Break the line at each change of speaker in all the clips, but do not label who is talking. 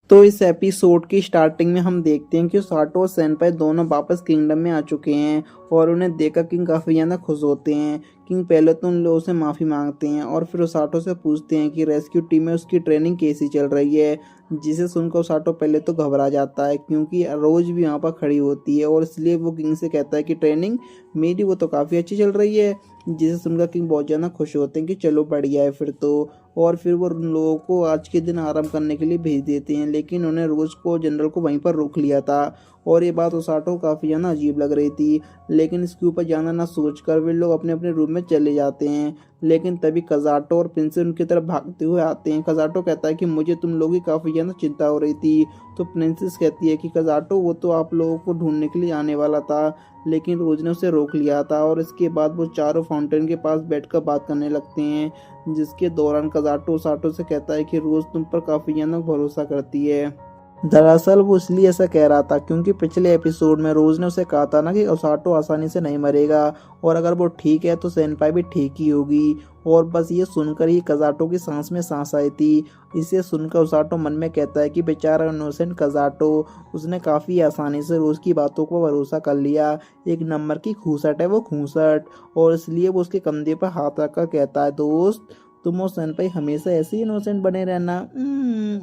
तो इस एपिसोड की स्टार्टिंग में हम देखते हैं कि साटो और सेनपाई दोनों वापस किंगडम में आ चुके हैं और उन्हें देखकर किंग काफ़ी ज़्यादा खुश होते हैं। किंग पहले तो उन लोगों से माफ़ी मांगते हैं और फिर साटो से पूछते हैं कि रेस्क्यू टीम में उसकी ट्रेनिंग कैसी चल रही है, जिसे सुनकर साटो पहले तो घबरा जाता है क्योंकि रोज़ भी वहाँ पर खड़ी होती है और इसलिए वो किंग से कहता है कि ट्रेनिंग मेरी वो तो काफ़ी अच्छी चल रही है, जिसे सुनकर किंग बहुत ज़्यादा खुश होते हैं कि चलो बढ़िया है फिर तो। और फिर वो उन लोगों को आज के दिन आराम करने के लिए भेज देते हैं, लेकिन उन्हें रोज़ को जनरल को वहीं पर रोक लिया था और ये बात ओसाटो को काफ़ी ज़्यादा अजीब लग रही थी। लेकिन इसके ऊपर ज़्यादा ना सोचकर वे लोग अपने अपने रूम में चले जाते हैं। लेकिन तभी कज़ाटो और प्रिंसेस उनकी तरफ भागते हुए आते हैं। कज़ाटो कहता है कि मुझे तुम लोगों की काफ़ी ज़्यादा चिंता हो रही थी। तो प्रिंसेस कहती है कि कज़ाटो वो तो आप लोगों को ढूंढने के लिए आने वाला था, लेकिन रोज ने उसे रोक लिया था। और इसके बाद वो चारों फाउंटेन के पास बैठकर बात करने लगते हैं, जिसके दौरान कज़ाटो ओसाटो से कहता है कि रोज तुम पर काफ़ी ज़्यादा भरोसा करती है। दरअसल वो इसलिए ऐसा कह रहा था क्योंकि पिछले एपिसोड में रोज ने उसे कहा था ना कि ओसाटो आसानी से नहीं मरेगा और अगर वो ठीक है तो सेनपाई भी ठीक ही होगी। और बस ये सुनकर ही कज़ाटो की सांस में सांस आई थी। इसे सुनकर ओसाटो मन में कहता है कि बेचारा इनोसेंट कज़ाटो, उसने काफ़ी आसानी से रोज की बातों को भरोसा कर लिया। एक नंबर की खूसट है वो खूसट। और इसलिए वो उसके कंधे पर हाथ रखकर कहता है, दोस्त तुम और सेनपाई हमेशा ऐसे ही इनोसेंट बने रहना।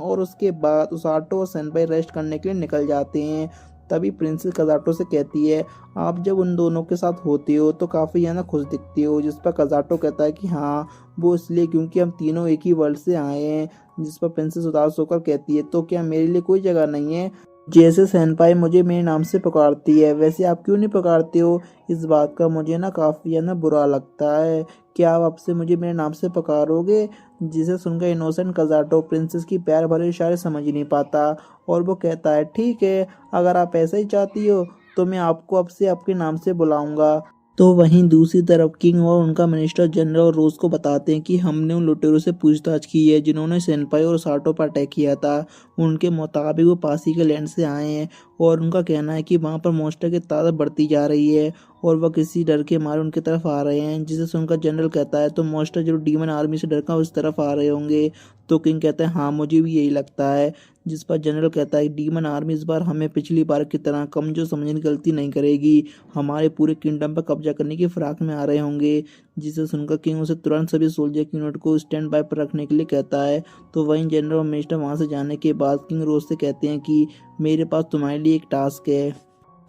और उसके बाद उसाटो और सेनपाई रेस्ट करने के लिए निकल जाते हैं। तभी प्रिंसेस कज़ाटो से कहती है, आप जब उन दोनों के साथ होते हो तो काफ़ी ज़्यादा खुश दिखती हो। जिस पर कज़ाटो कहता है कि हाँ वो इसलिए क्योंकि हम तीनों एक ही वर्ल्ड से आए हैं। जिस पर प्रिंसेस उदास होकर कहती है, तो क्या मेरे लिए कोई जगह नहीं है? जैसे सेनपाई मुझे मेरे नाम से पुकारती है वैसे आप क्यों नहीं पुकारते हो? इस बात का मुझे ना काफ़ी ज़्यादा बुरा लगता है। क्या आप अब से मुझे मेरे नाम से पुकारोगे? जिसे सुनकर इनोसेंट कज़ाटो प्रिंसेस की प्यार भरे इशारे समझ ही नहीं पाता और वो कहता है, ठीक है अगर आप ऐसा ही चाहती हो तो मैं आपको अब से आपके नाम से बुलाऊंगा। तो वहीं दूसरी तरफ किंग और उनका मिनिस्टर जनरल रोज को बताते हैं कि हमने उन लुटेरों से पूछताछ की है जिन्होंने सेनपाई और साटो पर अटैक किया था। उनके मुताबिक वो पासी के लैंड से आए हैं और उनका कहना है कि वहाँ पर मॉन्स्टर की तादाद बढ़ती जा रही है और वह किसी डर के मारे उनकी तरफ आ रहे हैं। जिसे सुनकर जनरल कहता है, तो मॉन्स्टर जरूर डीमन आर्मी से डरकर उस तरफ आ रहे होंगे। तो किंग कहता है, हाँ मुझे भी यही लगता है। जिस पर जनरल कहता है, डीमन आर्मी इस बार हमें पिछली बार की तरह कमजोर समझने की गलती नहीं करेगी, हमारे पूरे किंगडम पर कब्जा करने की फिराक में आ रहे होंगे। जिसे सुनकर किंग उसे तुरंत सभी सोल्जर की यूनिट को स्टैंड बाय पर रखने के लिए कहता है। तो वहीं जनरल और मिनिस्टर वहां से जाने के बाद किंग रोज से कहते हैं कि मेरे पास तुम्हारे लिए एक टास्क है।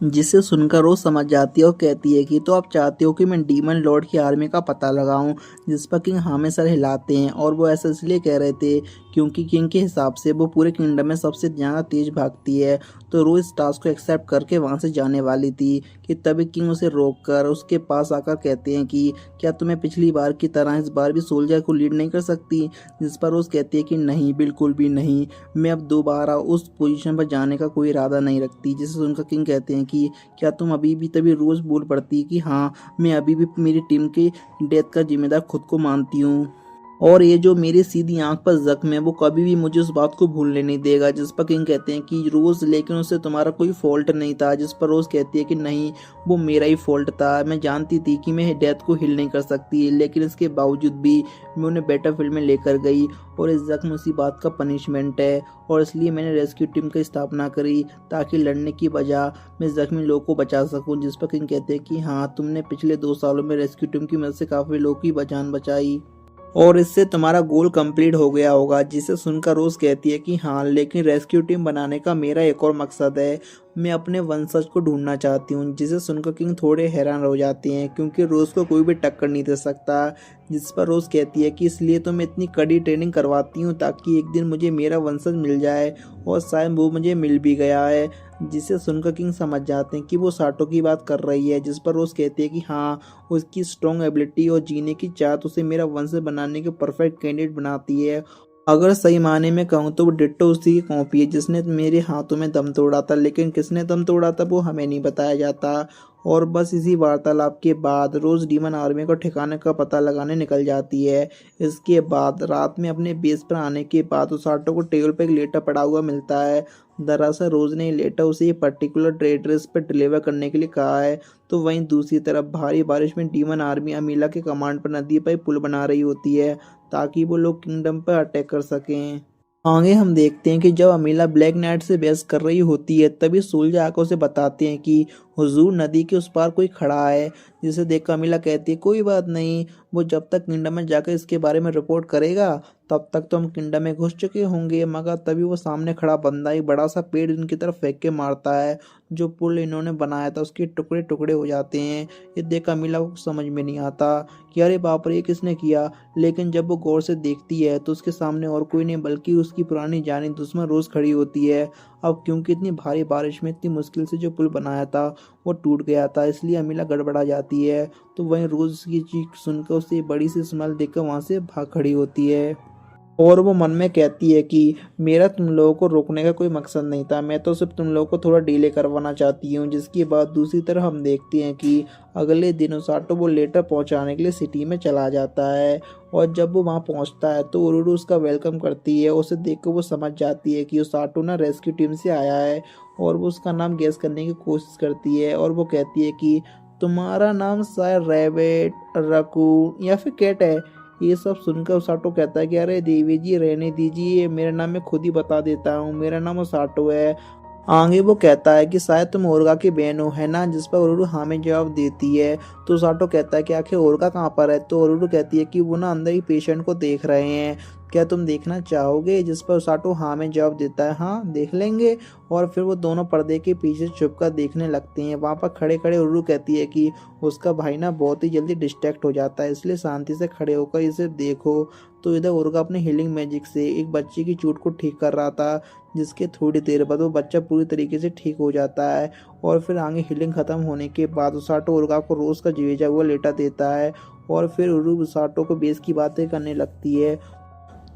जिसे सुनकर रोज समझ जाती है और कहती है कि तो आप चाहते हो कि मैं डीमन लॉर्ड की आर्मी का पता लगाऊं? जिस पर किंग हाँ में सर हिलाते हैं और वो ऐसा इसलिए कह रहे थे क्योंकि किंग के हिसाब से वो पूरे किंगडम में सबसे ज़्यादा तेज भागती है। तो रोज इस टास्क को एक्सेप्ट करके वहां से जाने वाली थी कि तभी किंग उसे रोक कर उसके पास आकर कहते हैं कि क्या तुम्हें पिछली बार की तरह इस बार भी सोल्जर को लीड नहीं कर सकती? जिस पर रोज कहती है कि नहीं बिल्कुल भी नहीं, मैं अब दोबारा उस पोजीशन पर जाने का कोई इरादा नहीं रखती। जिसे सुनकर किंग कहते हैं कि क्या तुम अभी भी तभी रोज बोल पड़ती कि हाँ मैं अभी भी मेरी टीम की डेथ का जिम्मेदार खुद को मानती हूँ और ये जो मेरी सीधी आंख पर जख्म है वो कभी भी मुझे उस बात को भूलने नहीं देगा। जिस पर किंग कहते हैं कि रोज लेकिन उससे तुम्हारा कोई फॉल्ट नहीं था। जिस पर रोज कहती है कि नहीं वो मेरा ही फॉल्ट था, मैं जानती थी कि मैं डेथ को हिल नहीं कर सकती लेकिन इसके बावजूद भी मैं उन्हें बैटलफील्ड में लेकर गई और इस जख्म उसी बात का पनिशमेंट है और इसलिए मैंने रेस्क्यू टीम की स्थापना करी ताकि लड़ने की बजाय मैं जख्मी लोगों को बचा सकूं। जिस पर किंग कहते हैं कि हाँ तुमने पिछले 2 सालों में रेस्क्यू टीम की मदद से काफ़ी लोगों की जान बचाई और इससे तुम्हारा गोल कंप्लीट हो गया होगा। जिसे सुनकर रोज कहती है कि हाँ लेकिन रेस्क्यू टीम बनाने का मेरा एक और मकसद है, मैं अपने वंशज को ढूंढना चाहती हूँ। जिसे सुनकर किंग थोड़े हैरान हो जाते हैं क्योंकि रोज को कोई भी टक्कर नहीं दे सकता। जिस पर रोज कहती है कि इसलिए तो मैं इतनी कड़ी ट्रेनिंग करवाती हूँ ताकि एक दिन मुझे मेरा वंशज मिल जाए और शायद वो मुझे मिल भी गया है। जिसे सुनकर किंग समझ जाते हैं कि वो साटो की बात कर रही है। जिस पर रोज कहती है कि हाँ उसकी स्ट्रॉन्ग एबिलिटी और जीने की चाहत उसे मेरा वंशज बनाने के परफेक्ट कैंडिडेट बनाती है। अगर सही मायने में कहूँ तो वो डिट्टो उसी की कॉपी है जिसने मेरे हाथों में दम तोड़ा था, लेकिन किसने दम तोड़ा था वो हमें नहीं बताया जाता। और बस इसी वार्तालाप के बाद रोज डीमन आर्मी को ठिकाने का पता लगाने निकल जाती है। इसके बाद रात में अपने बेस पर आने के बाद उसाटो को टेबल पर एक लेटर पड़ा हुआ मिलता है। दरअसल रोज ने ये लेटर उसे ये पर्टिकुलर एड्रेस पर डिलीवर करने के लिए कहा है। तो वहीं दूसरी तरफ भारी बारिश में डीमन आर्मी अमीला के कमांड पर नदी पर पुल बना रही होती है ताकि वो लोग किंगडम पर अटैक कर सकें। आगे हम देखते हैं कि जब अमीला ब्लैक नाइट से बहस कर रही होती है तभी सोल्जर आकर उसे बताते हैं कि हुजूर नदी के उस पार कोई खड़ा है। जिसे देखकर अमीला कहती है कोई बात नहीं, वो जब तक किंगडम में जाकर इसके बारे में रिपोर्ट करेगा तब तक तो हम किंगडम में घुस चुके होंगे। मगर तभी वो सामने खड़ा बंदा एक बड़ा सा पेड़ उनकी तरफ फेंक के मारता है। जो पुल इन्होंने बनाया था उसके टुकड़े टुकड़े हो जाते हैं। ये देख अमीला को समझ में नहीं आता कि अरे बाप रे ये किसने किया। लेकिन जब वो गौर से देखती है तो उसके सामने और कोई नहीं बल्कि उसकी पुरानी जानी दुश्मन रोज खड़ी होती है। अब क्योंकि इतनी भारी बारिश में इतनी मुश्किल से जो पुल बनाया था वो टूट गया था, इसलिए अमीला गड़बड़ा जाती है। तो वहीं रोज की चीख सुनकर उसे बड़ी सी स्मेल देखकर वहां से भाग खड़ी होती है और वो मन में कहती है कि मेरा तुम लोगों को रोकने का कोई मकसद नहीं था, मैं तो सिर्फ तुम लोगों को थोड़ा डिले करवाना चाहती हूँ। जिसके बाद दूसरी तरफ हम देखते हैं कि अगले दिन उसाटो वो लेटर पहुँचाने के लिए सिटी में चला जाता है। और जब वो वहाँ पहुँचता है तो उरुरु उसका वेलकम करती है। उसे देखकर वो समझ जाती है कि उसाटो ना रेस्क्यू टीम से आया है और वो उसका नाम गेस करने की कोशिश करती है। और वो कहती है कि तुम्हारा नाम शायद रैबिट, रकून या फिर कैट है। ये सब सुनकर उसाटो कहता है कि अरे देवी जी रहने दीजिए, मेरा नाम मैं खुद ही बता देता हूँ, मेरा नाम उसाटो है। आगे वो कहता है कि शायद तुम ओरगा की बहन हो, है ना। जिस पर उरुरु हाँ में जवाब देती है। तो उसाटो कहता है कि आखिर ओरगा कहाँ पर है। तो उरुरु कहती है कि वो ना अंदर ही पेशेंट को देख रहे हैं, क्या तुम देखना चाहोगे। जिस पर उसाटो हाँ में जवाब देता है, हाँ देख लेंगे। और फिर वो दोनों पर्दे के पीछे छुपकर देखने लगते हैं। वहाँ पर खड़े खड़े उरुरु कहती है कि उसका भाई ना बहुत ही जल्दी डिस्ट्रैक्ट हो जाता है, इसलिए शांति से खड़े होकर इसे देखो। तो इधर उर्गा अपने हीलिंग मैजिक से एक बच्चे की चोट को ठीक कर रहा था, जिसके थोड़ी देर बाद वो बच्चा पूरी तरीके से ठीक हो जाता है। और फिर आगे हीलिंग खत्म होने के बाद उसाटो उर्गा को रोज का भेजा हुआ लेटर देता है। और फिर उर्गा उसाटो को बेस की बातें करने लगती है।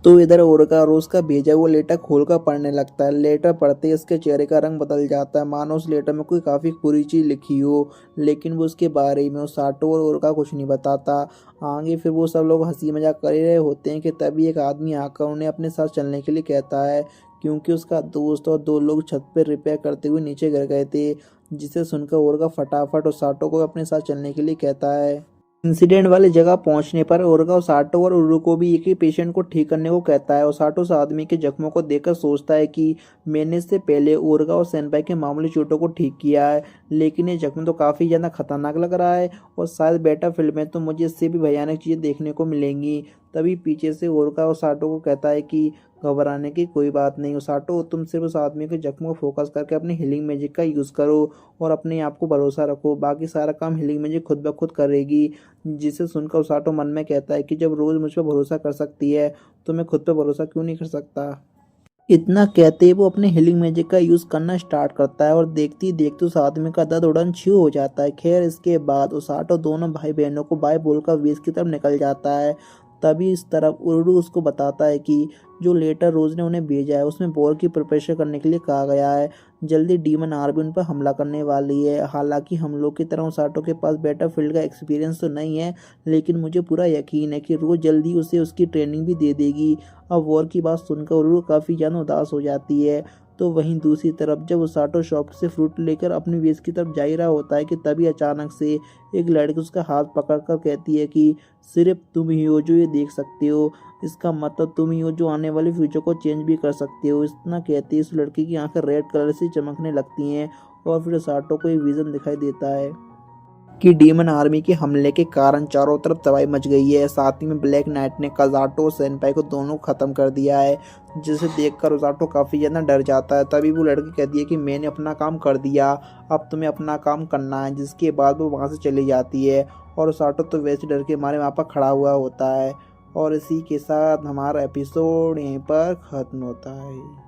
तो इधर ओरका रोज का भेजा हुआ लेटर खोलकर पढ़ने लगता है। लेटर पढ़ते ही उसके चेहरे का रंग बदल जाता है, मानो उस लेटर में कोई काफी बुरी चीज लिखी हो। लेकिन वो उसके बारे में साटो और ओरका कुछ नहीं बताता। आगे फिर वो सब लोग हंसी मजाक कर रहे होते हैं कि तभी एक आदमी आकर उन्हें अपने साथ चलने के लिए कहता है, क्योंकि उसका दोस्त और दो लोग छत पर रिपेयर करते हुए नीचे गिर गए थे। जिसे सुनकर ओरका फटाफट साटो को अपने साथ चलने के लिए कहता है। इंसिडेंट वाली जगह पहुंचने पर ओरगा ओसाटो और उरुको को भी एक ही पेशेंट को ठीक करने को कहता है। ओसाटो उस आदमी के जख्मों को देखकर सोचता है कि मैंने इससे पहले ओरगा और सेनपाई के मामूली चोटों को ठीक किया है, लेकिन ये जख्म तो काफ़ी ज़्यादा खतरनाक लग रहा है और शायद बेटा फिल्म में तो मुझे इससे भी भयानक चीज़ें देखने को मिलेंगी। तभी पीछे से ओरगा ओसाटो को कहता है कि घबराने की कोई बात नहीं ओसाटो, तुम सिर्फ उस आदमी के जख्मों को फोकस करके अपनी हीलिंग मैजिक का यूज़ करो और अपने आप को भरोसा रखो, बाकी सारा काम हीलिंग मैजिक खुद ब खुद करेगी। जिसे सुनकर ओसाटो मन में कहता है कि जब रोज़ मुझ पर भरोसा कर सकती है तो मैं खुद पर भरोसा क्यों नहीं कर सकता। इतना कहते ही वो अपने हीलिंग मैजिक का यूज़ करना स्टार्ट करता है और देखते ही देखते उस आदमी का दर्द उड़न छू हो जाता है। खैर इसके बाद ओसाटो दोनों भाई बहनों को बाय बोलकर वेस की तरफ निकल जाता है। तभी इस तरफ उरुडू उसको बताता है कि जो लेटर रोज ने उन्हें भेजा है उसमें वॉर की प्रिपरेशन करने के लिए कहा गया है। जल्दी डीमन आर्मी उन पर हमला करने वाली है। हालांकि हम लोग की तरह ओसाटो के पास बैटलफील्ड का एक्सपीरियंस तो नहीं है, लेकिन मुझे पूरा यकीन है कि रोज जल्दी उसे उसकी ट्रेनिंग भी दे देगी। अब वॉर की बात सुनकर उरुडू काफ़ी ज़्यादा उदास हो जाती है। तो वहीं दूसरी तरफ जब ओसाटो शॉप से फ्रूट लेकर अपनी बेस की तरफ जा ही रहा होता है कि तभी अचानक से एक लड़की उसका हाथ पकड़कर कहती है कि सिर्फ तुम ही हो जो ये देख सकते हो, इसका मतलब तुम ही हो जो आने वाले फ्यूचर को चेंज भी कर सकते हो। इतना कहते ही उस लड़की की आंखें रेड कलर से चमकने लगती हैं और फिर ओसाटो को एक विजन दिखाई देता है कि डीमन आर्मी के हमले के कारण चारों तरफ तबाही मच गई है। साथ ही में ब्लैक नाइट ने काज़ाटो और सेनपाई को दोनों खत्म कर दिया है, जिसे देखकर ओसाटो काफ़ी ज़्यादा डर जाता है। तभी वो लड़की कहती है कि मैंने अपना काम कर दिया, अब तुम्हें अपना काम करना है। जिसके बाद वो वहाँ से चली जाती है और ओसाटो तो वैसे डर के मारे वहाँ पर खड़ा हुआ होता है। और इसी के साथ हमारा एपिसोड यहीं पर ख़त्म होता है।